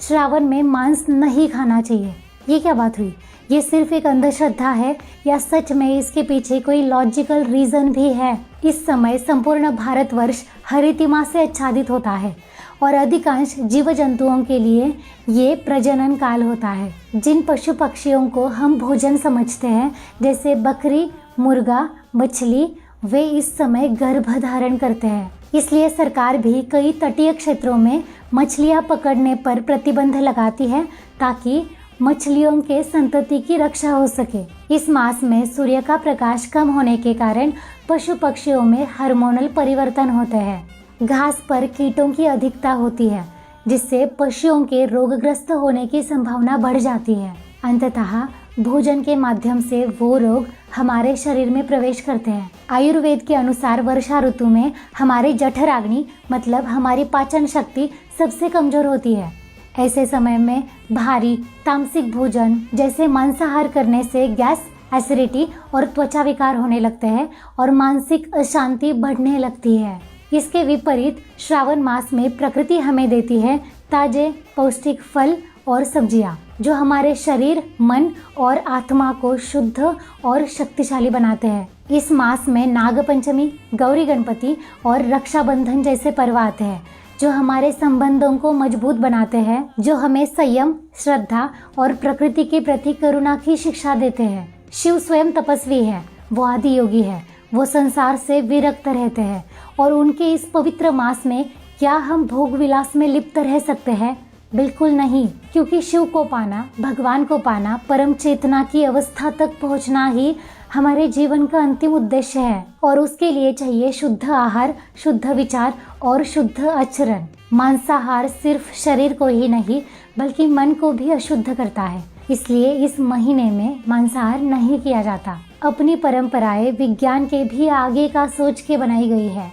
श्रावण में मांस नहीं खाना चाहिए। ये क्या बात हुई? ये सिर्फ एक अंधश्रद्धा है या सच में इसके पीछे कोई लॉजिकल रीजन भी है? इस समय संपूर्ण भारतवर्ष हरितिमा से आच्छादित होता है और अधिकांश जीव जंतुओं के लिए ये प्रजनन काल होता है। जिन पशु पक्षियों को हम भोजन समझते हैं, जैसे बकरी, मुर्गा, मछली, वे इस समय गर्भ धारण करते हैं। इसलिए सरकार भी कई तटीय क्षेत्रों में मछलियां पकड़ने पर प्रतिबंध लगाती है ताकि मछलियों के संतति की रक्षा हो सके। इस मास में सूर्य का प्रकाश कम होने के कारण पशु पक्षियों में हार्मोनल परिवर्तन होते हैं। घास पर कीटों की अधिकता होती है, जिससे पशुओं के रोगग्रस्त होने की संभावना बढ़ जाती है। अंततः भोजन के माध्यम से वो रोग हमारे शरीर में प्रवेश करते हैं। आयुर्वेद के अनुसार वर्षा ऋतु में हमारी जठराग्नि मतलब हमारी पाचन शक्ति सबसे कमजोर होती है। ऐसे समय में भारी तामसिक भोजन जैसे मांसाहार करने से गैस, एसिडिटी और त्वचा विकार होने लगते हैं और मानसिक अशांति बढ़ने लगती है। इसके विपरीत श्रावण मास में प्रकृति हमें देती है ताजे पौष्टिक फल और सब्जियां, जो हमारे शरीर, मन और आत्मा को शुद्ध और शक्तिशाली बनाते हैं। इस मास में नाग पंचमी, गौरी गणपति और रक्षाबंधन जैसे पर्व आते हैं, जो हमारे संबंधों को मजबूत बनाते हैं, जो हमें संयम, श्रद्धा और प्रकृति के प्रति करुणा की शिक्षा देते हैं। शिव स्वयं तपस्वी है, वो आदि योगी है, वो संसार से विरक्त रहते हैं और उनके इस पवित्र मास में क्या हम भोग विलास में लिप्त रह सकते हैं? बिल्कुल नहीं, क्योंकि शिव को पाना, भगवान को पाना, परम चेतना की अवस्था तक पहुंचना ही हमारे जीवन का अंतिम उद्देश्य है और उसके लिए चाहिए शुद्ध आहार, शुद्ध विचार और शुद्ध आचरण। मांसाहार सिर्फ शरीर को ही नहीं बल्कि मन को भी अशुद्ध करता है, इसलिए इस महीने में मांसाहार नहीं किया जाता। अपनी परंपराएं विज्ञान के भी आगे का सोच के बनाई गई है।